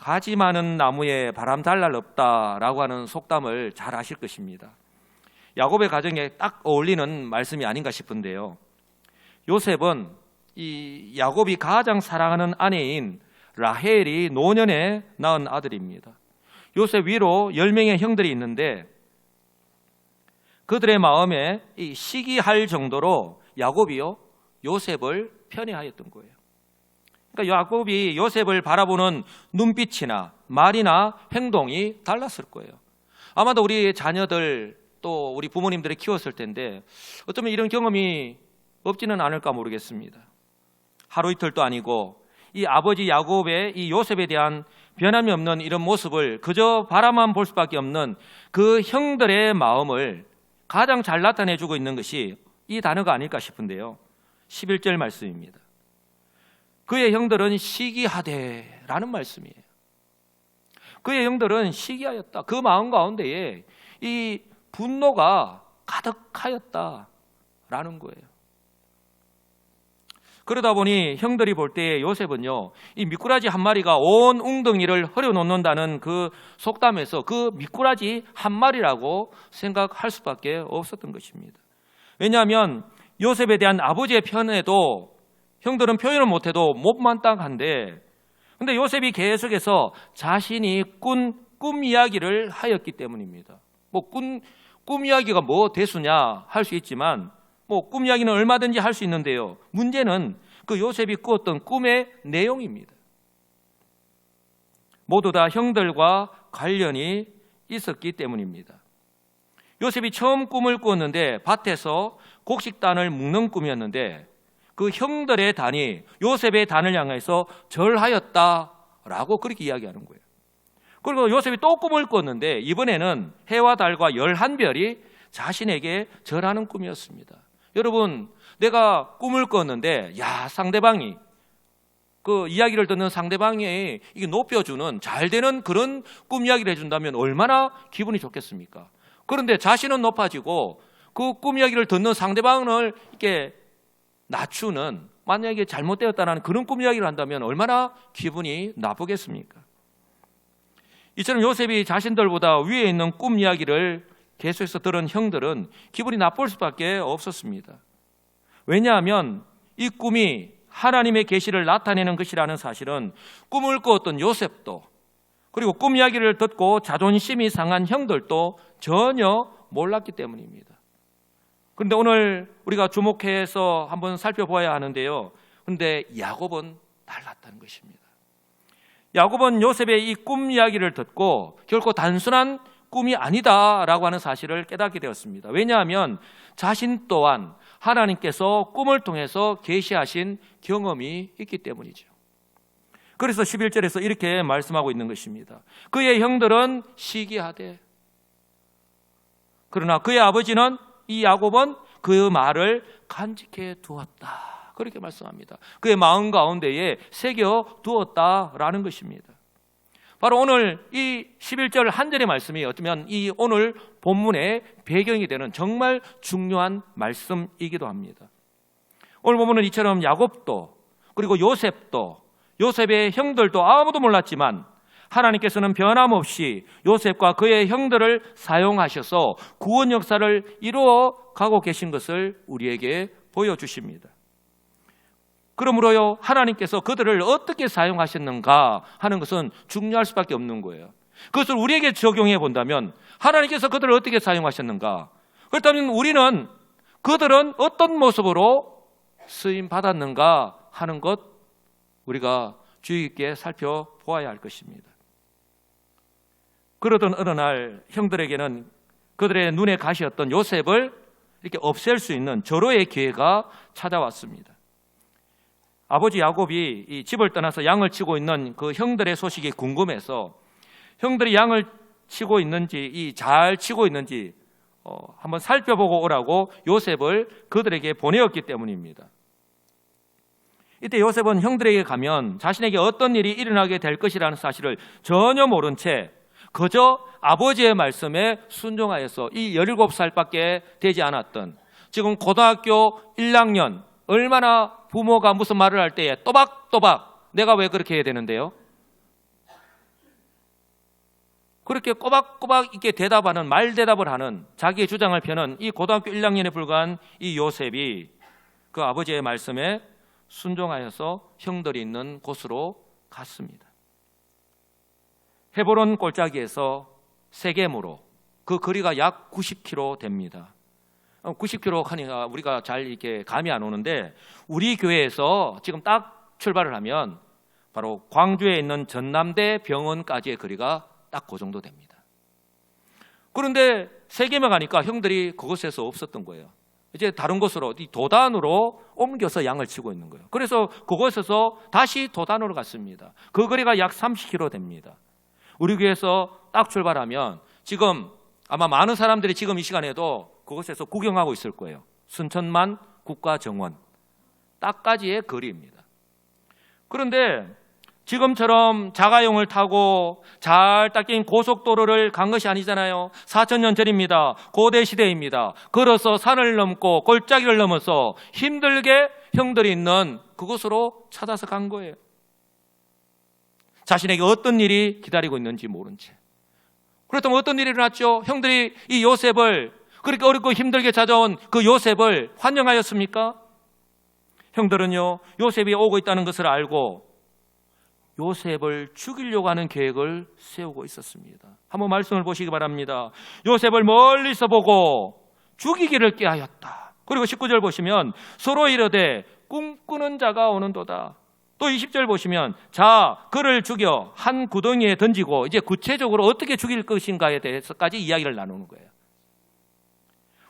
가지 많은 나무에 바람 잘 날 없다라고 하는 속담을 잘 아실 것입니다. 야곱의 가정에 딱 어울리는 말씀이 아닌가 싶은데요. 요셉은 이 야곱이 가장 사랑하는 아내인 라헬이 노년에 낳은 아들입니다. 요셉 위로 10명의 형들이 있는데 그들의 마음에 시기할 정도로 야곱이요 요셉을 편애하였던 거예요. 그러니까 야곱이 요셉을 바라보는 눈빛이나 말이나 행동이 달랐을 거예요. 아마도 우리 자녀들 또 우리 부모님들이 키웠을 텐데 어쩌면 이런 경험이 없지는 않을까 모르겠습니다. 하루 이틀도 아니고 이 아버지 야곱의 이 요셉에 대한 변함이 없는 이런 모습을 그저 바라만 볼 수밖에 없는 그 형들의 마음을 가장 잘 나타내주고 있는 것이 이 단어가 아닐까 싶은데요. 11절 말씀입니다. 그의 형들은 시기하되라는 말씀이에요. 그의 형들은 시기하였다. 그 마음 가운데에 이 분노가 가득하였다라는 거예요. 그러다 보니 형들이 볼 때 요셉은요, 이 미꾸라지 한 마리가 온 웅덩이를 흐려놓는다는 그 속담에서 그 미꾸라지 한 마리라고 생각할 수밖에 없었던 것입니다. 왜냐하면 요셉에 대한 아버지의 편애도 형들은 표현을 못해도 못마땅한데, 근데 요셉이 계속해서 자신이 꾼 꿈 이야기를 하였기 때문입니다. 꿈 이야기가 뭐 대수냐 할 수 있지만 꿈 이야기는 얼마든지 할 수 있는데요. 문제는 그 요셉이 꾸었던 꿈의 내용입니다. 모두 다 형들과 관련이 있었기 때문입니다. 요셉이 처음 꿈을 꾸었는데 밭에서 곡식단을 묶는 꿈이었는데 그 형들의 단이 요셉의 단을 향해서 절하였다라고 그렇게 이야기하는 거예요. 그리고 요셉이 또 꿈을 꿨는데 이번에는 해와 달과 11별이 자신에게 절하는 꿈이었습니다. 여러분, 내가 꿈을 꿨는데 상대방이 그 이야기를 듣는 상대방이 이게 높여주는 잘 되는 그런 꿈 이야기를 해준다면 얼마나 기분이 좋겠습니까? 그런데 자신은 높아지고 그 꿈 이야기를 듣는 상대방을 이렇게 낮추는, 만약에 잘못되었다는 그런 꿈 이야기를 한다면 얼마나 기분이 나쁘겠습니까? 이처럼 요셉이 자신들보다 위에 있는 꿈 이야기를 계속해서 들은 형들은 기분이 나쁠 수밖에 없었습니다. 왜냐하면 이 꿈이 하나님의 계시를 나타내는 것이라는 사실은 꿈을 꾸었던 요셉도, 그리고 꿈 이야기를 듣고 자존심이 상한 형들도 전혀 몰랐기 때문입니다. 그런데 오늘 우리가 주목해서 한번 살펴보아야 하는데요. 그런데 야곱은 달랐다는 것입니다. 야곱은 요셉의 이 꿈 이야기를 듣고 결코 단순한 꿈이 아니다라고 하는 사실을 깨닫게 되었습니다. 왜냐하면 자신 또한 하나님께서 꿈을 통해서 계시하신 경험이 있기 때문이죠. 그래서 11절에서 이렇게 말씀하고 있는 것입니다. 그의 형들은 시기하되, 그러나 그의 아버지는, 이 야곱은 그 말을 간직해 두었다. 그렇게 말씀합니다. 그의 마음 가운데에 새겨 두었다라는 것입니다. 바로 오늘 이 11절 한 절의 말씀이 어쩌면 이 오늘 본문의 배경이 되는 정말 중요한 말씀이기도 합니다. 오늘 본문은 이처럼 야곱도 그리고 요셉도, 요셉의 형들도 아무도 몰랐지만 하나님께서는 변함없이 요셉과 그의 형들을 사용하셔서 구원 역사를 이루어 가고 계신 것을 우리에게 보여주십니다. 그러므로요, 하나님께서 그들을 어떻게 사용하셨는가 하는 것은 중요할 수밖에 없는 거예요. 그것을 우리에게 적용해 본다면 하나님께서 그들을 어떻게 사용하셨는가, 그렇다면 우리는 그들은 어떤 모습으로 쓰임 받았는가 하는 것 우리가 주의 깊게 살펴보아야 할 것입니다. 그러던 어느 날 형들에게는 그들의 눈에 가시였던 요셉을 이렇게 없앨 수 있는 절호의 기회가 찾아왔습니다. 아버지 야곱이 이 집을 떠나서 양을 치고 있는 그 형들의 소식이 궁금해서 형들이 양을 치고 있는지, 잘 치고 있는지 한번 살펴보고 오라고 요셉을 그들에게 보내었기 때문입니다. 이때 요셉은 형들에게 가면 자신에게 어떤 일이 일어나게 될 것이라는 사실을 전혀 모른 채 그저 아버지의 말씀에 순종하여서 이 17살밖에 되지 않았던, 지금 고등학교 1학년, 얼마나 부모가 무슨 말을 할 때에 또박또박 내가 왜 그렇게 해야 되는데요? 그렇게 꼬박꼬박 이렇게 대답하는, 말대답을 하는, 자기의 주장을 펴는 이 고등학교 1학년에 불과한 이 요셉이 그 아버지의 말씀에 순종하여서 형들이 있는 곳으로 갔습니다. 헤브론 골짜기에서 세겜으로, 그 거리가 약 90km 됩니다. 90km 하니까 우리가 잘 이렇게 감이 안 오는데, 우리 교회에서 지금 딱 출발을 하면 바로 광주에 있는 전남대 병원까지의 거리가 딱 그 정도 됩니다. 그런데 세겜에 가니까 형들이 그곳에서 없었던 거예요. 이제 다른 곳으로, 도단으로 옮겨서 양을 치고 있는 거예요. 그래서 그곳에서 다시 도단으로 갔습니다. 그 거리가 약 30km 됩니다. 우리 교회에서 딱 출발하면 지금 아마 많은 사람들이 지금 이 시간에도 그곳에서 구경하고 있을 거예요. 순천만 국가정원 딱까지의 거리입니다. 그런데 지금처럼 자가용을 타고 잘 닦인 고속도로를 간 것이 아니잖아요. 4,000년 전입니다. 고대 시대입니다. 걸어서 산을 넘고 골짜기를 넘어서 힘들게 형들이 있는 그곳으로 찾아서 간 거예요. 자신에게 어떤 일이 기다리고 있는지 모른 채. 그렇다면 어떤 일이 일어났죠? 형들이 이 요셉을, 그렇게 어렵고 힘들게 찾아온 그 요셉을 환영하였습니까? 형들은요, 요셉이 오고 있다는 것을 알고 요셉을 죽이려고 하는 계획을 세우고 있었습니다. 한번 말씀을 보시기 바랍니다. 요셉을 멀리서 보고 죽이기를 꾀하였다. 그리고 19절 보시면 서로 이르되 꿈꾸는 자가 오는도다. 또 20절 보시면 자, 그를 죽여 한 구덩이에 던지고, 이제 구체적으로 어떻게 죽일 것인가에 대해서까지 이야기를 나누는 거예요.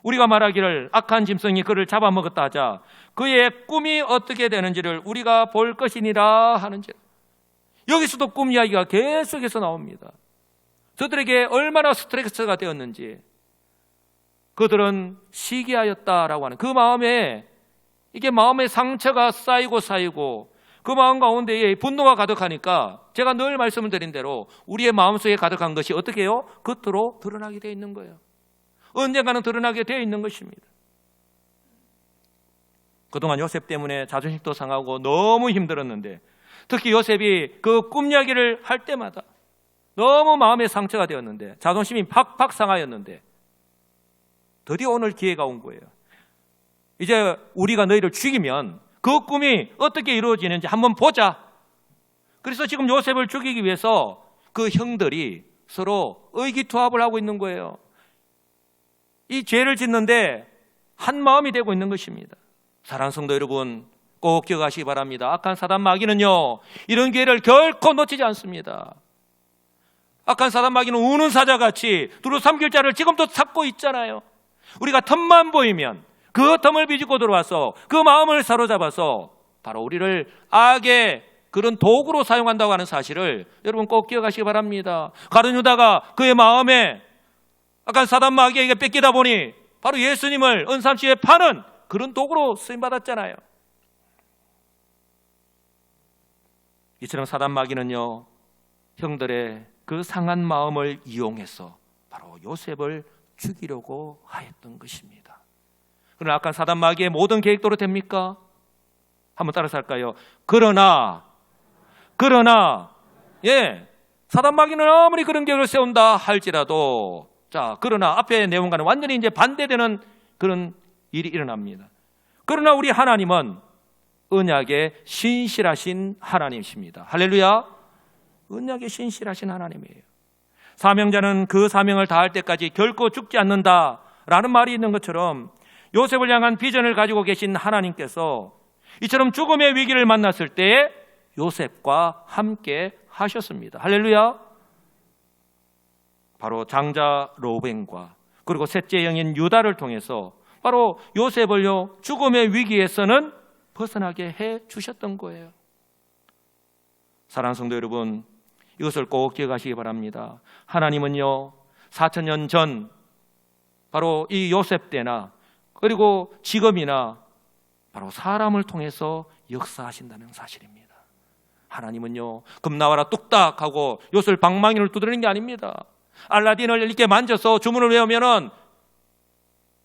우리가 말하기를 악한 짐승이 그를 잡아먹었다 하자 그의 꿈이 어떻게 되는지를 우리가 볼 것이니라 하는지. 여기서도 꿈 이야기가 계속해서 나옵니다. 저들에게 얼마나 스트레스가 되었는지, 그들은 시기하였다라고 하는 그 마음에, 이게 마음의 상처가 쌓이고 그 마음 가운데에 분노가 가득하니까 제가 늘 말씀을 드린 대로 우리의 마음속에 가득한 것이 어떻게 해요? 겉으로 드러나게 되어 있는 거예요. 언젠가는 드러나게 되어 있는 것입니다. 그동안 요셉 때문에 자존심도 상하고 너무 힘들었는데, 특히 요셉이 그 꿈 이야기를 할 때마다 너무 마음의 상처가 되었는데, 자존심이 팍팍 상하였는데, 드디어 오늘 기회가 온 거예요. 이제 우리가 너희를 죽이면 그 꿈이 어떻게 이루어지는지 한번 보자. 그래서 지금 요셉을 죽이기 위해서 그 형들이 서로 의기투합을 하고 있는 거예요. 이 죄를 짓는데 한 마음이 되고 있는 것입니다. 사랑하는 성도 여러분, 꼭 기억하시기 바랍니다. 악한 사단 마귀는요, 이런 기회를 결코 놓치지 않습니다. 악한 사단 마귀는 우는 사자같이 두루 삼킬 자를 지금도 찾고 있잖아요. 우리가 틈만 보이면 그 틈을 비집고 들어와서 그 마음을 사로잡아서 바로 우리를 악의 그런 도구로 사용한다고 하는 사실을 여러분 꼭 기억하시기 바랍니다. 가룟 유다가 그의 마음에 악한 사단 마귀에게 뺏기다 보니 바로 예수님을 은삼시에 파는 그런 도구로 쓰임받았잖아요. 이처럼 사단 마귀는요, 형들의 그 상한 마음을 이용해서 바로 요셉을 죽이려고 하였던 것입니다. 그러나 악한 사단 마귀의 모든 계획대로 됩니까? 한번 따라서 할까요? 그러나 사단 마귀는 아무리 그런 계획을 세운다 할지라도, 자, 그러나 앞에 내용과는 완전히 이제 반대되는 그런 일이 일어납니다. 그러나 우리 하나님은 언약에 신실하신 하나님이십니다. 할렐루야. 언약에 신실하신 하나님이에요. 사명자는 그 사명을 다할 때까지 결코 죽지 않는다라는 말이 있는 것처럼, 요셉을 향한 비전을 가지고 계신 하나님께서 이처럼 죽음의 위기를 만났을 때 요셉과 함께 하셨습니다. 할렐루야. 바로 장자 로벤과 그리고 셋째 영인 유다를 통해서 바로 요셉을요, 죽음의 위기에서는 벗어나게 해 주셨던 거예요. 사랑하는 성도 여러분, 이것을 꼭 기억하시기 바랍니다. 하나님은요, 4,000년 전 바로 이 요셉 때나 그리고 지금이나 바로 사람을 통해서 역사하신다는 사실입니다. 하나님은요, 금나와라 뚝딱 하고 요셉 방망이를 두드리는 게 아닙니다. 알라딘을 이렇게 만져서 주문을 외우면은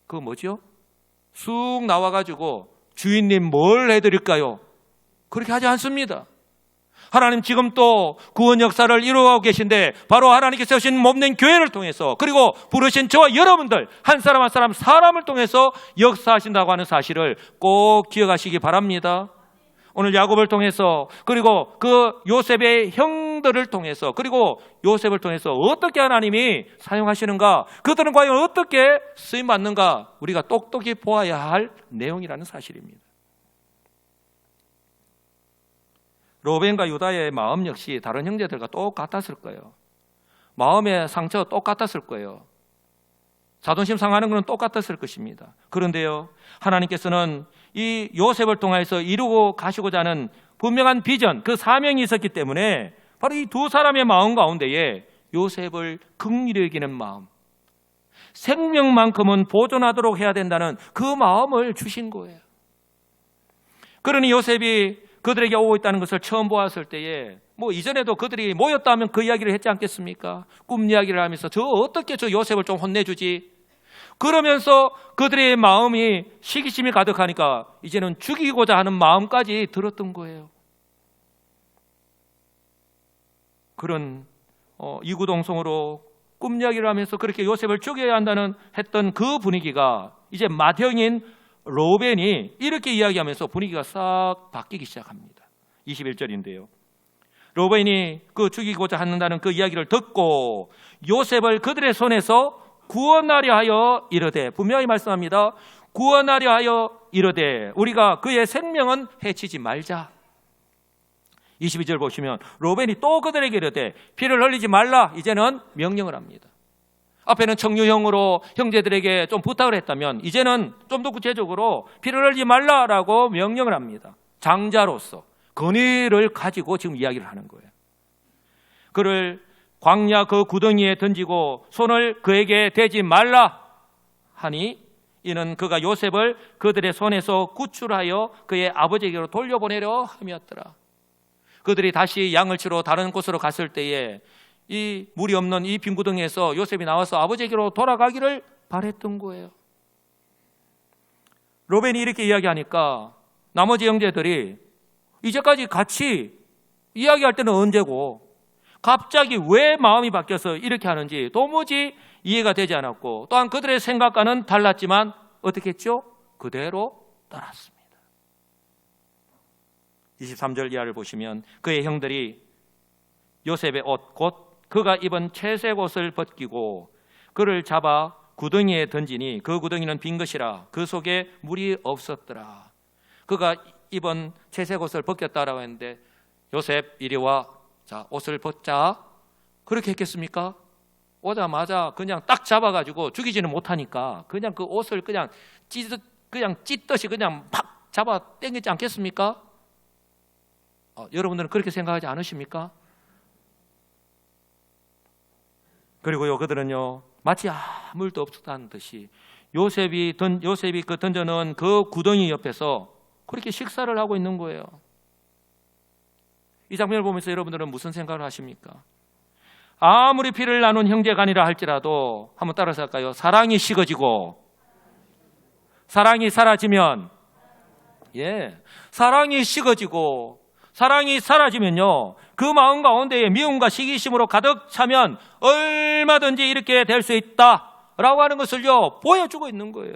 그 뭐죠? 쑥 나와가지고 주인님 뭘 해드릴까요? 그렇게 하지 않습니다. 하나님 지금 또 구원 역사를 이루어가고 계신데 바로 하나님께서 세우신 몸된 교회를 통해서 그리고 부르신 저와 여러분들 한 사람 한 사람 사람을 통해서 역사하신다고 하는 사실을 꼭 기억하시기 바랍니다. 오늘 야곱을 통해서 그리고 그 요셉의 형들을 통해서 그리고 요셉을 통해서 어떻게 하나님이 사용하시는가, 그들은 과연 어떻게 쓰임받는가 우리가 똑똑히 보아야 할 내용이라는 사실입니다. 로벤과 유다의 마음 역시 다른 형제들과 똑같았을 거예요. 마음의 상처가 똑같았을 거예요. 자존심 상하는 것은 똑같았을 것입니다. 그런데요, 하나님께서는 이 요셉을 통해서 이루고 가시고자 하는 분명한 비전, 그 사명이 있었기 때문에 바로 이 두 사람의 마음 가운데에 요셉을 긍휼히 여기는 마음, 생명만큼은 보존하도록 해야 된다는 그 마음을 주신 거예요. 그러니 요셉이 그들에게 오고 있다는 것을 처음 보았을 때에 이전에도 그들이 모였다 하면 그 이야기를 했지 않겠습니까? 꿈 이야기를 하면서 어떻게 저 요셉을 좀 혼내주지? 그러면서 그들의 마음이 시기심이 가득하니까 이제는 죽이고자 하는 마음까지 들었던 거예요. 그런 이구동성으로 꿈 이야기를 하면서 그렇게 요셉을 죽여야 한다는 했던 그 분위기가 이제 맏형인 로벤이 이렇게 이야기하면서 분위기가 싹 바뀌기 시작합니다. 21절인데요. 로벤이 그 죽이고자 한다는 그 이야기를 듣고 요셉을 그들의 손에서 구원하려 하여 이르되, 분명히 말씀합니다. 구원하려 하여 이르되 우리가 그의 생명은 해치지 말자. 22절 보시면 로벤이 또 그들에게 이르되 피를 흘리지 말라. 이제는 명령을 합니다. 앞에는 청유형으로 형제들에게 좀 부탁을 했다면 이제는 좀 더 구체적으로 피를 흘리지 말라라고 명령을 합니다. 장자로서 권위를 가지고 지금 이야기를 하는 거예요. 그를 광야 그 구덩이에 던지고 손을 그에게 대지 말라 하니 이는 그가 요셉을 그들의 손에서 구출하여 그의 아버지에게로 돌려보내려 함이었더라. 그들이 다시 양을 치러 다른 곳으로 갔을 때에 이 물이 없는 이 빈 구덩이에서 요셉이 나와서 아버지에게로 돌아가기를 바랬던 거예요. 로벤이 이렇게 이야기하니까 나머지 형제들이 이제까지 같이 이야기할 때는 언제고 갑자기 왜 마음이 바뀌어서 이렇게 하는지 도무지 이해가 되지 않았고, 또한 그들의 생각과는 달랐지만 어떻게 했죠? 그대로 따랐습니다. 23절 이하를 보시면 그의 형들이 요셉의 옷 곧 그가 입은 채색 옷을 벗기고 그를 잡아 구덩이에 던지니 그 구덩이는 빈 것이라 그 속에 물이 없었더라. 그가 입은 채색 옷을 벗겼다라고 했는데 요셉 이리 와, 자 옷을 벗자. 그렇게 했겠습니까? 오자마자 그냥 딱 잡아가지고 죽이지는 못하니까 그냥 그 옷을 그냥 찢듯이 그냥 팍 잡아 당기지 않겠습니까? 여러분들은 그렇게 생각하지 않으십니까? 그리고요, 그들은요 마치 아무 일도 없었다는 듯이 요셉이 그 던져놓은 그 구덩이 옆에서 그렇게 식사를 하고 있는 거예요. 이 장면을 보면서 여러분들은 무슨 생각을 하십니까? 아무리 피를 나눈 형제간이라 할지라도 한번 따라서 할까요? 사랑이 식어지고 사랑이 사라지면, 사랑이 식어지고 사랑이 사라지면요 그 마음 가운데에 미움과 시기심으로 가득 차면 얼마든지 이렇게 될 수 있다라고 하는 것을요 보여주고 있는 거예요.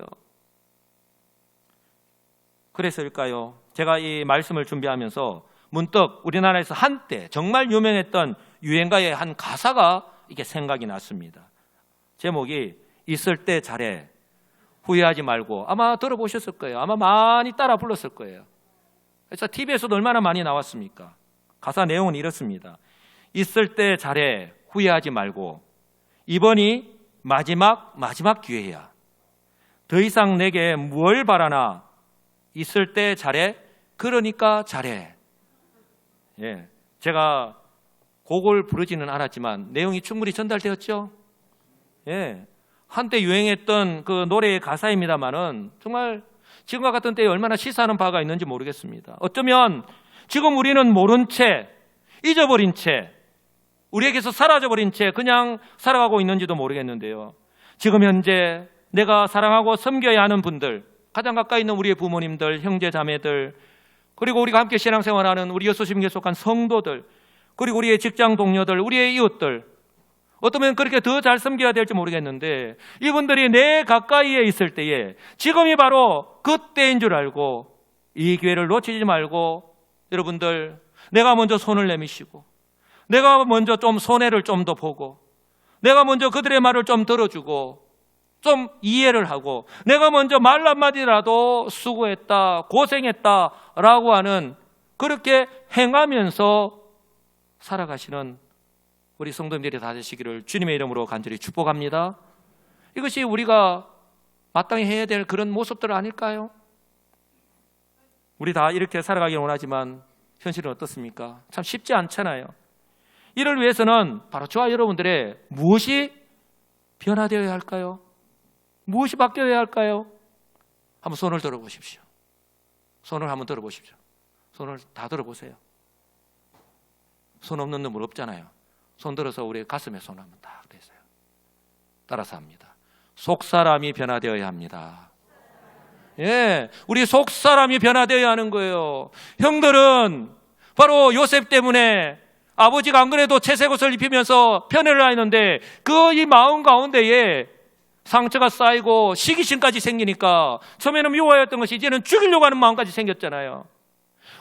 그래서일까요? 제가 이 말씀을 준비하면서 문득 우리나라에서 한때 정말 유명했던 유행가의 한 가사가 이게 생각이 났습니다. 제목이 있을 때 잘해, 후회하지 말고. 아마 들어보셨을 거예요. 아마 많이 따라 불렀을 거예요. 그래서 TV에서도 얼마나 많이 나왔습니까? 가사 내용은 이렇습니다. 있을 때 잘해, 후회하지 말고. 이번이 마지막 기회야. 더 이상 내게 뭘 바라나. 있을 때 잘해, 그러니까 잘해. 제가 곡을 부르지는 않았지만 내용이 충분히 전달되었죠? 한때 유행했던 그 노래의 가사입니다만은 정말 지금과 같은 때에 얼마나 시사하는 바가 있는지 모르겠습니다. 어쩌면 지금 우리는 모른 채, 잊어버린 채, 우리에게서 사라져버린 채 그냥 살아가고 있는지도 모르겠는데요. 지금 현재 내가 사랑하고 섬겨야 하는 분들, 가장 가까이 있는 우리의 부모님들, 형제 자매들, 그리고 우리가 함께 신앙생활하는 우리 여수심교에 속한 성도들, 그리고 우리의 직장 동료들, 우리의 이웃들, 어쩌면 그렇게 더 잘 섬겨야 될지 모르겠는데 이분들이 내 가까이에 있을 때에 지금이 바로 그때인 줄 알고 이 기회를 놓치지 말고 여러분들 내가 먼저 손을 내미시고 내가 먼저 좀 손해를 좀 더 보고 내가 먼저 그들의 말을 좀 들어주고 좀 이해를 하고 내가 먼저 말 한마디라도 수고했다, 고생했다라고 하는 그렇게 행하면서 살아가시는 우리 성도님들이 다 되시기를 주님의 이름으로 간절히 축복합니다. 이것이 우리가 마땅히 해야 될 그런 모습들 아닐까요? 우리 다 이렇게 살아가길 원하지만 현실은 어떻습니까? 참 쉽지 않잖아요. 이를 위해서는 바로 저와 여러분들의 무엇이 변화되어야 할까요? 무엇이 바뀌어야 할까요? 한번 손을 들어보십시오. 손을 한번 들어보십시오. 손을 다 들어보세요. 손 없는 놈은 없잖아요. 손 들어서 우리 가슴에 손 한번 딱 대세요. 따라서 합니다. 속사람이 변화되어야 합니다. 예, 우리 속사람이 변화되어야 하는 거예요. 형들은 바로 요셉 때문에 아버지가 안 그래도 채색 옷을 입히면서 편애를 하였는데 그 이 마음 가운데에 상처가 쌓이고 시기심까지 생기니까 처음에는 미워했던 것이 이제는 죽이려고 하는 마음까지 생겼잖아요.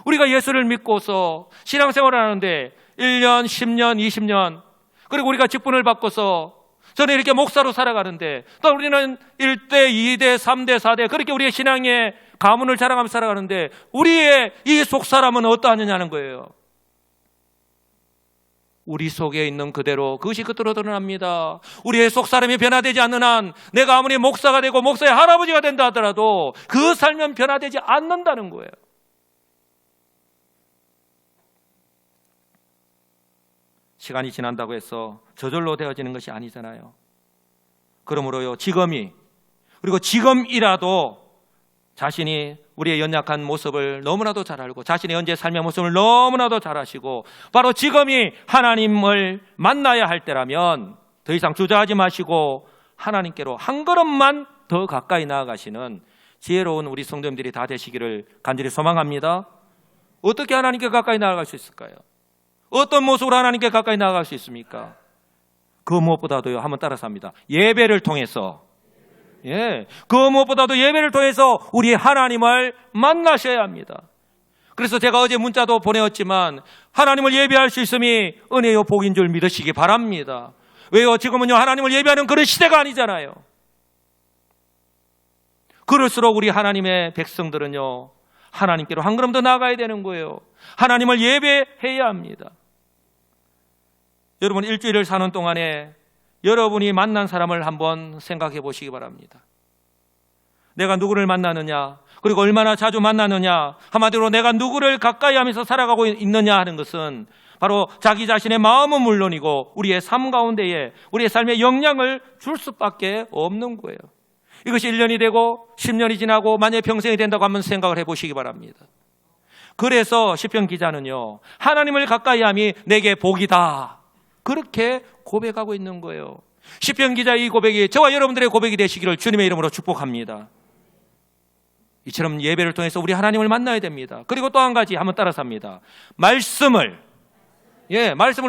우리가 예수를 믿고서 신앙생활을 하는데 1년, 10년, 20년 그리고 우리가 직분을 바꿔서 저는 이렇게 목사로 살아가는데 또 우리는 1대, 2대, 3대, 4대 그렇게 우리의 신앙의 가문을 자랑하면서 살아가는데 우리의 이 속사람은 어떠하느냐는 거예요. 우리 속에 있는 그대로 그것이 겉으로 드러납니다. 우리의 속사람이 변화되지 않는 한 내가 아무리 목사가 되고 목사의 할아버지가 된다 하더라도 그 삶은 변화되지 않는다는 거예요. 시간이 지난다고 해서 저절로 되어지는 것이 아니잖아요. 그러므로요, 그리고 지금이라도 자신이 우리의 연약한 모습을 너무나도 잘 알고 자신의 현재 삶의 모습을 너무나도 잘 아시고 바로 지금이 하나님을 만나야 할 때라면 더 이상 주저하지 마시고 하나님께로 한 걸음만 더 가까이 나아가시는 지혜로운 우리 성도님들이 다 되시기를 간절히 소망합니다. 어떻게 하나님께 가까이 나아갈 수 있을까요? 어떤 모습으로 하나님께 가까이 나아갈 수 있습니까? 그 무엇보다도요, 한번 따라서 합니다. 예배를 통해서, 그 무엇보다도 예배를 통해서 우리 하나님을 만나셔야 합니다. 그래서 제가 어제 문자도 보내었지만 하나님을 예배할 수 있음이 은혜요 복인 줄 믿으시기 바랍니다. 왜요? 지금은요 하나님을 예배하는 그런 시대가 아니잖아요. 그럴수록 우리 하나님의 백성들은요 하나님께로 한 걸음 더 나아가야 되는 거예요. 하나님을 예배해야 합니다. 여러분 일주일을 사는 동안에 여러분이 만난 사람을 한번 생각해 보시기 바랍니다. 내가 누구를 만나느냐, 그리고 얼마나 자주 만나느냐, 한마디로 내가 누구를 가까이 하면서 살아가고 있느냐 하는 것은 바로 자기 자신의 마음은 물론이고 우리의 삶 가운데에 우리의 삶에 영향을 줄 수밖에 없는 거예요. 이것이 1년이 되고 10년이 지나고 만약에 평생이 된다고 한번 생각을 해보시기 바랍니다. 그래서 시편 기자는요 하나님을 가까이 함이 내게 복이다 그렇게 고백하고 있는 거예요. 시편 기자의 이 고백이 저와 여러분들의 고백이 되시기를 주님의 이름으로 축복합니다. 이처럼 예배를 통해서 우리 하나님을 만나야 됩니다. 그리고 또 한 가지 한번 따라서 합니다. 말씀을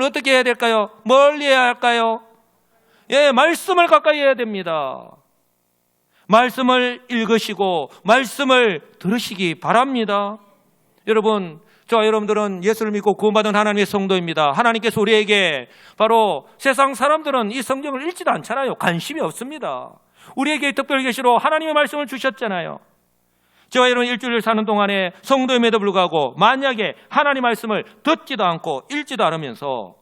어떻게 해야 될까요? 멀리 해야 할까요? 말씀을 가까이 해야 됩니다. 말씀을 읽으시고 말씀을 들으시기 바랍니다. 여러분, 저와 여러분들은 예수를 믿고 구원받은 하나님의 성도입니다. 하나님께서 우리에게 바로 세상 사람들은 이 성경을 읽지도 않잖아요. 관심이 없습니다. 우리에게 특별 계시로 하나님의 말씀을 주셨잖아요. 저와 여러분 일주일을 사는 동안에 성도임에도 불구하고 만약에 하나님 말씀을 듣지도 않고 읽지도 않으면서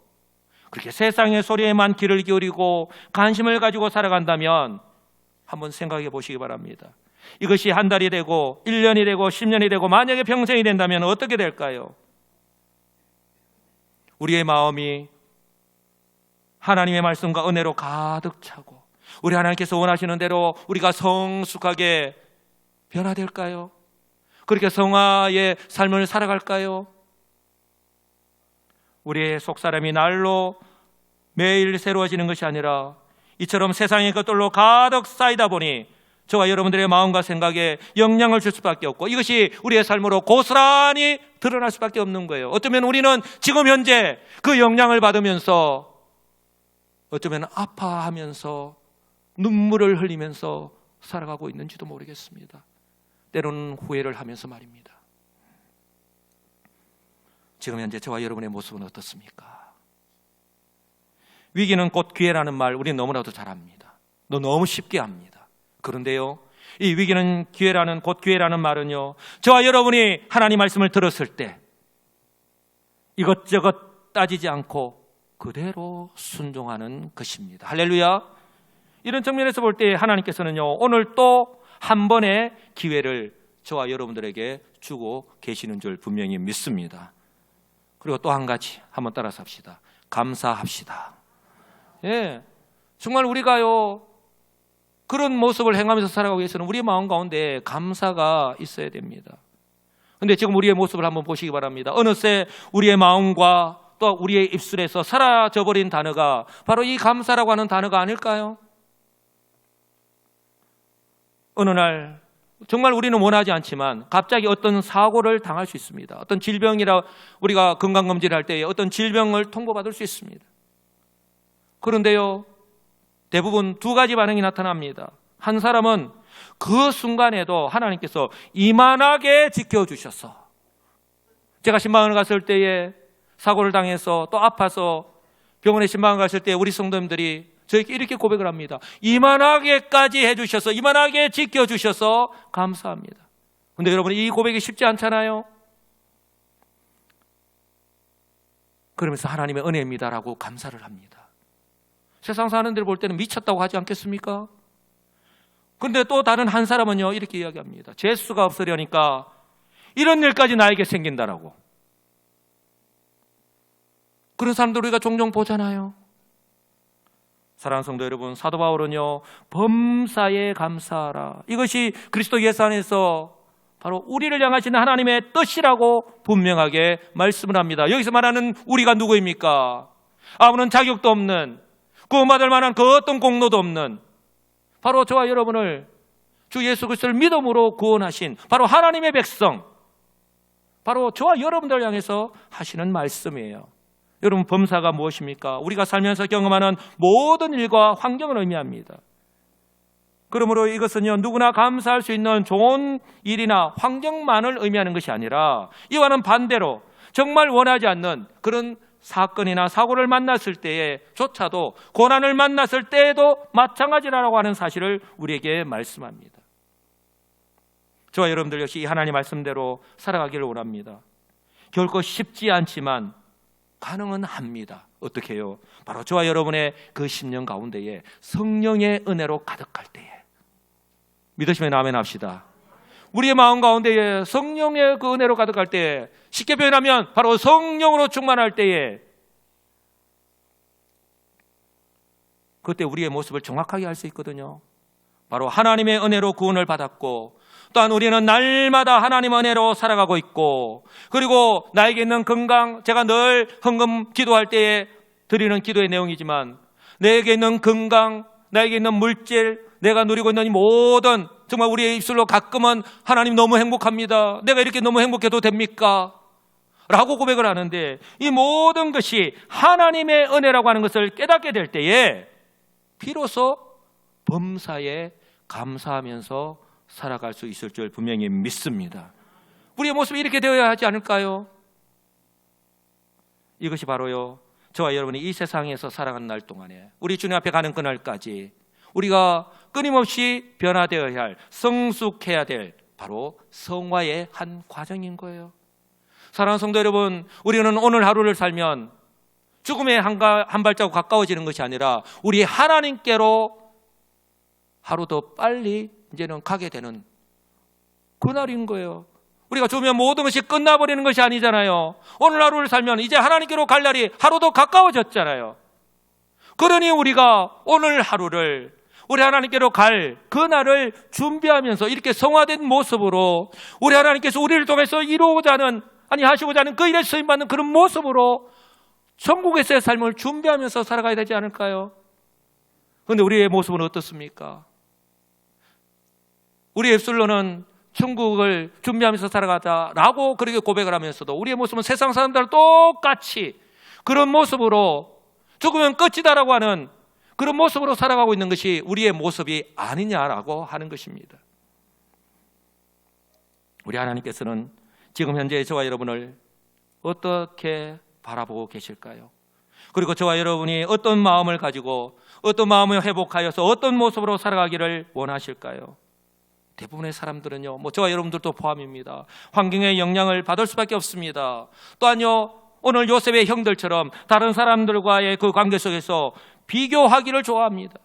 그렇게 세상의 소리에만 귀를 기울이고 관심을 가지고 살아간다면 한번 생각해 보시기 바랍니다. 이것이 한 달이 되고 1년이 되고 10년이 되고 만약에 평생이 된다면 어떻게 될까요? 우리의 마음이 하나님의 말씀과 은혜로 가득 차고 우리 하나님께서 원하시는 대로 우리가 성숙하게 변화될까요? 그렇게 성화의 삶을 살아갈까요? 우리의 속사람이 날로 매일 새로워지는 것이 아니라 이처럼 세상의 것들로 가득 쌓이다 보니 저와 여러분들의 마음과 생각에 영향을 줄 수밖에 없고 이것이 우리의 삶으로 고스란히 드러날 수밖에 없는 거예요. 어쩌면 우리는 지금 현재 그 영향을 받으면서 어쩌면 아파하면서 눈물을 흘리면서 살아가고 있는지도 모르겠습니다. 때로는 후회를 하면서 말입니다. 지금 현재 저와 여러분의 모습은 어떻습니까? 위기는 곧 기회라는 말 우리는 너무나도 잘 압니다. 너무 쉽게 합니다. 그런데요, 이 위기는 곧 기회라는 말은요, 저와 여러분이 하나님 말씀을 들었을 때 이것저것 따지지 않고 그대로 순종하는 것입니다. 할렐루야. 이런 측면에서 볼 때 하나님께서는요, 오늘 또 한 번의 기회를 저와 여러분들에게 주고 계시는 줄 분명히 믿습니다. 그리고 또 한 가지 한번 따라서 합시다. 감사합시다. 예, 정말 우리가요 그런 모습을 행하면서 살아가기 위해서는 우리의 마음 가운데 감사가 있어야 됩니다. 그런데 지금 우리의 모습을 한번 보시기 바랍니다. 어느새 우리의 마음과 또 우리의 입술에서 사라져버린 단어가 바로 이 감사라고 하는 단어가 아닐까요? 어느 날 정말 우리는 원하지 않지만 갑자기 어떤 사고를 당할 수 있습니다. 어떤 질병이라 우리가 건강검진을 할 때에 어떤 질병을 통보받을 수 있습니다. 그런데요, 대부분 두 가지 반응이 나타납니다. 한 사람은 그 순간에도 하나님께서 이만하게 지켜주셔서, 제가 신방을 갔을 때에 사고를 당해서 또 아파서 병원에 신방을 갔을 때 우리 성도님들이 저에게 이렇게 고백을 합니다. 이만하게까지 해주셔서, 이만하게 지켜주셔서 감사합니다. 그런데 여러분, 이 고백이 쉽지 않잖아요. 그러면서 하나님의 은혜입니다라고 감사를 합니다. 세상 사는 데를 볼 때는 미쳤다고 하지 않겠습니까? 그런데 또 다른 한 사람은요, 이렇게 이야기합니다. 재수가 없으려니까 이런 일까지 나에게 생긴다라고. 그런 사람들 우리가 종종 보잖아요. 사랑하는 성도 여러분, 사도 바울은요, 범사에 감사하라, 이것이 그리스도 예수 안에서 바로 우리를 향하시는 하나님의 뜻이라고 분명하게 말씀을 합니다. 여기서 말하는 우리가 누구입니까? 아무런 자격도 없는, 구원받을 만한 그 어떤 공로도 없는, 바로 저와 여러분을 주 예수 그리스도를 믿음으로 구원하신 바로 하나님의 백성, 바로 저와 여러분들 향해서 하시는 말씀이에요. 여러분, 범사가 무엇입니까? 우리가 살면서 경험하는 모든 일과 환경을 의미합니다. 그러므로 이것은요, 누구나 감사할 수 있는 좋은 일이나 환경만을 의미하는 것이 아니라 이와는 반대로 정말 원하지 않는 그런 사건이나 사고를 만났을 때에조차도, 고난을 만났을 때에도 마찬가지라고 하는 사실을 우리에게 말씀합니다. 저와 여러분들 역시 이 하나님 말씀대로 살아가기를 원합니다. 결코 쉽지 않지만 가능은 합니다. 어떻게 해요? 바로 저와 여러분의 그 10년 가운데에 성령의 은혜로 가득할 때에. 믿으시면 아멘 합시다. 우리의 마음 가운데에 성령의 그 은혜로 가득할 때에, 쉽게 표현하면 바로 성령으로 충만할 때에, 그때 우리의 모습을 정확하게 알 수 있거든요. 바로 하나님의 은혜로 구원을 받았고, 또한 우리는 날마다 하나님 은혜로 살아가고 있고, 그리고 나에게 있는 건강, 제가 늘 헌금 기도할 때에 드리는 기도의 내용이지만, 내게 있는 건강, 나에게 있는 물질, 내가 누리고 있는 이 모든, 정말 우리의 입술로 가끔은 하나님 너무 행복합니다, 내가 이렇게 너무 행복해도 됩니까? 라고 고백을 하는데, 이 모든 것이 하나님의 은혜라고 하는 것을 깨닫게 될 때에 비로소 범사에 감사하면서 살아갈 수 있을 줄 분명히 믿습니다. 우리의 모습이 이렇게 되어야 하지 않을까요? 이것이 바로요, 저와 여러분이 이 세상에서 살아가는 날 동안에, 우리 주님 앞에 가는 그날까지 우리가 끊임없이 변화되어야 할, 성숙해야 될 바로 성화의 한 과정인 거예요. 사랑하는 성도 여러분, 우리는 오늘 하루를 살면 죽음에 한 발자국 가까워지는 것이 아니라 우리 하나님께로 하루 더 빨리 이제는 가게 되는 그날인 거예요. 우리가 죽으면 모든 것이 끝나버리는 것이 아니잖아요. 오늘 하루를 살면 이제 하나님께로 갈 날이 하루 더 가까워졌잖아요. 그러니 우리가 오늘 하루를 우리 하나님께로 갈 그날을 준비하면서 이렇게 성화된 모습으로, 우리 하나님께서 우리를 통해서 이루고자 하는, 하시고자 하는 그 일에 쓰임받는 그런 모습으로 천국에서의 삶을 준비하면서 살아가야 되지 않을까요? 그런데 우리의 모습은 어떻습니까? 우리 앱술로는 천국을 준비하면서 살아가자라고 그렇게 고백을 하면서도 우리의 모습은 세상 사람들과 똑같이 그런 모습으로 죽으면 끝이다라고 하는 그런 모습으로 살아가고 있는 것이 우리의 모습이 아니냐라고 하는 것입니다. 우리 하나님께서는 지금 현재 저와 여러분을 어떻게 바라보고 계실까요? 그리고 저와 여러분이 어떤 마음을 가지고 어떤 마음을 회복하여서 어떤 모습으로 살아가기를 원하실까요? 대부분의 사람들은요, 저와 여러분들도 포함입니다. 환경의 영향을 받을 수밖에 없습니다. 또한요, 오늘 요셉의 형들처럼 다른 사람들과의 그 관계 속에서 비교하기를 좋아합니다.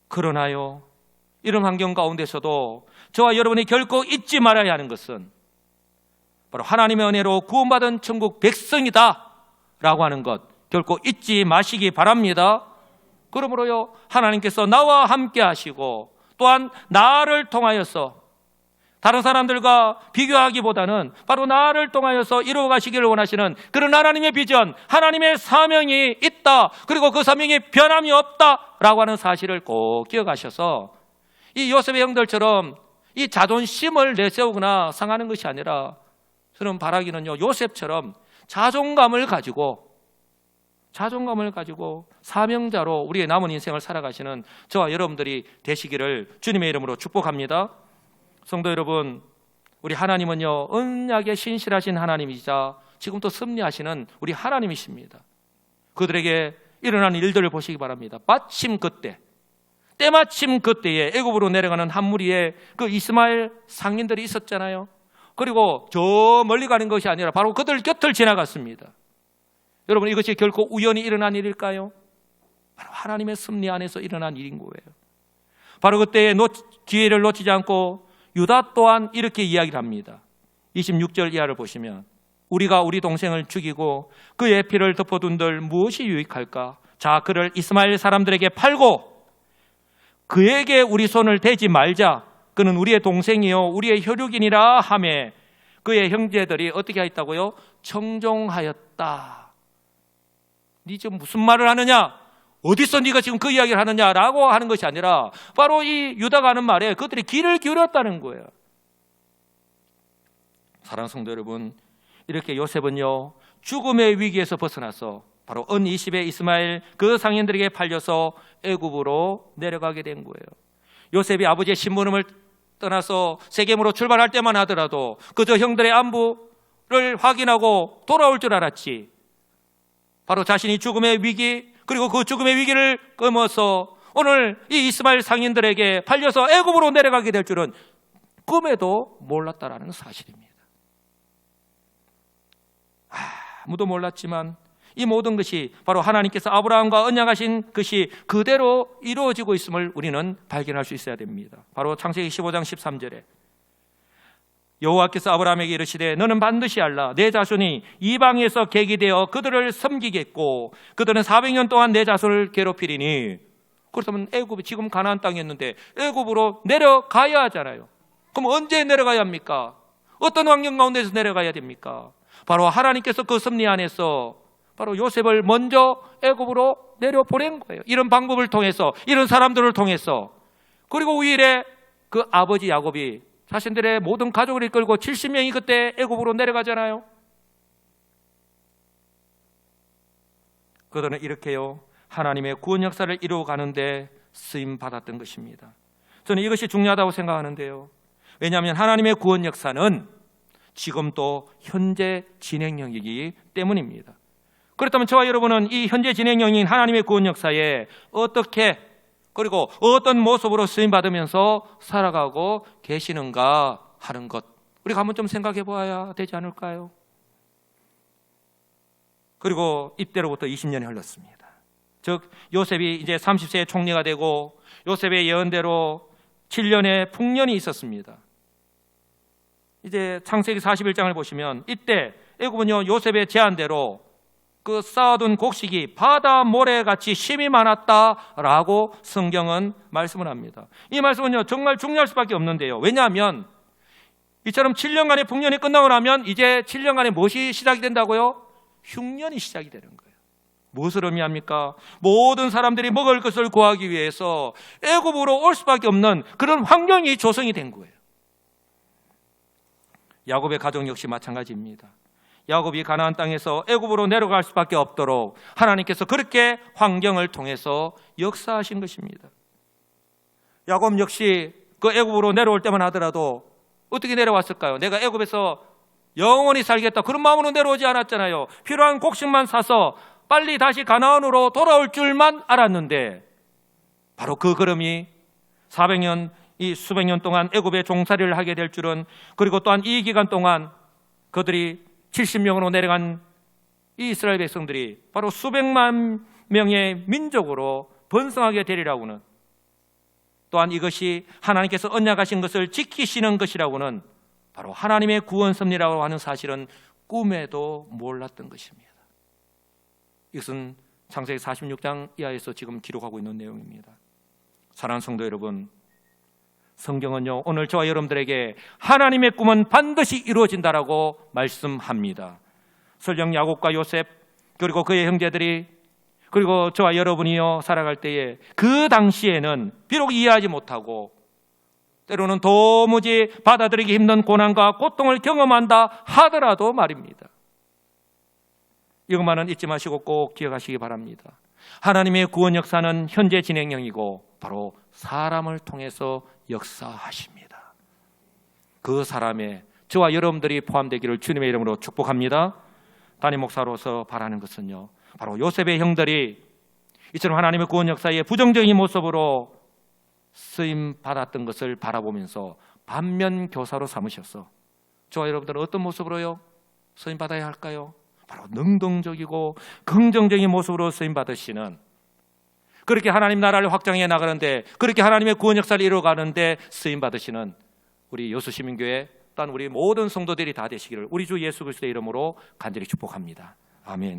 그러나요, 이런 환경 가운데서도 저와 여러분이 결코 잊지 말아야 하는 것은 바로 하나님의 은혜로 구원받은 천국 백성이다 라고 하는 것 결코 잊지 마시기 바랍니다. 그러므로요, 하나님께서 나와 함께 하시고 또한 나를 통하여서 다른 사람들과 비교하기보다는 바로 나를 통하여서 이루어가시기를 원하시는 그런 하나님의 비전, 하나님의 사명이 있다. 그리고 그 사명이 변함이 없다라고 하는 사실을 꼭 기억하셔서 이 요셉의 형들처럼 이 자존심을 내세우거나 상하는 것이 아니라 저는 바라기는요, 요셉처럼 자존감을 가지고 사명자로 우리의 남은 인생을 살아가시는 저와 여러분들이 되시기를 주님의 이름으로 축복합니다. 성도 여러분, 우리 하나님은요, 언약에 신실하신 하나님이자 지금도 섭리하시는 우리 하나님이십니다. 그들에게 일어난 일들을 보시기 바랍니다. 때마침 그때에 애굽으로 내려가는 한 무리의 그 이스마엘 상인들이 있었잖아요. 그리고 저 멀리 가는 것이 아니라 바로 그들 곁을 지나갔습니다. 여러분, 이것이 결코 우연히 일어난 일일까요? 바로 하나님의 섭리 안에서 일어난 일인 거예요. 바로 그때의 기회를 놓치지 않고 유다 또한 이렇게 이야기를 합니다. 26절 이하를 보시면 우리가 우리 동생을 죽이고 그의 피를 덮어둔들 무엇이 유익할까? 자, 그를 이스마엘 사람들에게 팔고 그에게 우리 손을 대지 말자. 그는 우리의 동생이요 우리의 혈육이니라 하매 그의 형제들이 어떻게 했다고요? 청종하였다. 네 지금 무슨 말을 하느냐? 어디서 네가 지금 그 이야기를 하느냐라고 하는 것이 아니라 바로 이 유다가 하는 말에 그들이 귀를 기울였다는 거예요. 사랑하는 성도 여러분, 이렇게 요셉은요, 죽음의 위기에서 벗어나서 바로 은 20의 이스마엘 그 상인들에게 팔려서 애굽으로 내려가게 된 거예요. 요셉이 아버지의 심부름을 떠나서 세겜으로 출발할 때만 하더라도 그저 형들의 안부를 확인하고 돌아올 줄 알았지, 바로 자신이 죽음의 위기, 그리고 그 죽음의 위기를 넘어서 오늘 이 이스마엘 상인들에게 팔려서 애굽으로 내려가게 될 줄은 꿈에도 몰랐다라는 사실입니다. 아무도 몰랐지만 이 모든 것이 바로 하나님께서 아브라함과 언약하신 것이 그대로 이루어지고 있음을 우리는 발견할 수 있어야 됩니다. 바로 창세기 15장 13절에 여호와께서 아브라함에게 이르시되 너는 반드시 알라. 내 자손이 이방에서 객이 되어 그들을 섬기겠고 그들은 400년 동안 내 자손을 괴롭히리니. 그렇다면 애굽이 지금 가나안 땅이었는데 애굽으로 내려가야 하잖아요. 그럼 언제 내려가야 합니까? 어떤 환경 가운데서 내려가야 됩니까? 바로 하나님께서 그 섭리 안에서 바로 요셉을 먼저 애굽으로 내려보낸 거예요. 이런 방법을 통해서, 이런 사람들을 통해서. 그리고 후일에 그 아버지 야곱이 자신들의 모든 가족을 이끌고 70명이 그때 애굽으로 내려가잖아요. 그들은 이렇게요, 하나님의 구원 역사를 이루어가는데 쓰임 받았던 것입니다. 저는 이것이 중요하다고 생각하는데요. 왜냐하면 하나님의 구원 역사는 지금도 현재 진행형이기 때문입니다. 그렇다면 저와 여러분은 이 현재 진행형인 하나님의 구원 역사에 어떻게, 그리고 어떤 모습으로 쓰임받으면서 살아가고 계시는가 하는 것, 우리가 한번 좀 생각해 보아야 되지 않을까요? 그리고 이때로부터 20년이 흘렀습니다. 즉 요셉이 이제 30세에 총리가 되고 요셉의 예언대로 7년의 풍년이 있었습니다. 이제 창세기 41장을 보시면 이때 애굽은요, 요셉의 제안대로 그 쌓아둔 곡식이 바다 모래같이 심이 많았다라고 성경은 말씀을 합니다. 이 말씀은요, 정말 중요할 수밖에 없는데요. 왜냐하면 이처럼 7년간의 풍년이 끝나고 나면 이제 7년간의 무엇이 시작이 된다고요? 흉년이 시작이 되는 거예요. 무엇을 의미합니까? 모든 사람들이 먹을 것을 구하기 위해서 애굽으로 올 수밖에 없는 그런 환경이 조성이 된 거예요. 야곱의 가족 역시 마찬가지입니다. 야곱이 가나안 땅에서 애굽으로 내려갈 수밖에 없도록 하나님께서 그렇게 환경을 통해서 역사하신 것입니다. 야곱 역시 그 애굽으로 내려올 때만 하더라도 어떻게 내려왔을까요? 내가 애굽에서 영원히 살겠다 그런 마음으로 내려오지 않았잖아요. 필요한 곡식만 사서 빨리 다시 가나안으로 돌아올 줄만 알았는데 바로 그 걸음이 400년 이 수백 년 동안 애굽에 종살이를 하게 될 줄은, 그리고 또한 이 기간 동안 그들이 70명으로 내려간 이 이스라엘 백성들이 바로 수백만 명의 민족으로 번성하게 되리라고는, 또한 이것이 하나님께서 언약하신 것을 지키시는 것이라고는 바로 하나님의 구원 섭리라고 하는 사실은 꿈에도 몰랐던 것입니다. 이것은 창세기 46장 이하에서 지금 기록하고 있는 내용입니다. 사랑하는 성도 여러분, 성경은요 오늘 저와 여러분들에게 하나님의 꿈은 반드시 이루어진다라고 말씀합니다. 설령 야곱과 요셉 그리고 그의 형제들이 그리고 저와 여러분이요 살아갈 때에 그 당시에는 비록 이해하지 못하고 때로는 도무지 받아들이기 힘든 고난과 고통을 경험한다 하더라도 말입니다. 이것만은 잊지 마시고 꼭 기억하시기 바랍니다. 하나님의 구원 역사는 현재 진행형이고 바로 사람을 통해서 역사하십니다. 그 사람에 저와 여러분들이 포함되기를 주님의 이름으로 축복합니다. 담임 목사로서 바라는 것은요 바로 요셉의 형들이 이처럼 하나님의 구원 역사의 부정적인 모습으로 쓰임 받았던 것을 바라보면서 반면 교사로 삼으셔서 저와 여러분들은 어떤 모습으로요 쓰임 받아야 할까요? 바로 능동적이고 긍정적인 모습으로 쓰임 받으시는, 그렇게 하나님 나라를 확장해 나가는데, 그렇게 하나님의 구원 역사를 이루어가는데 쓰임 받으시는 우리 여수시민교회 또한 우리 모든 성도들이 다 되시기를 우리 주 예수 그리스도의 이름으로 간절히 축복합니다. 아멘.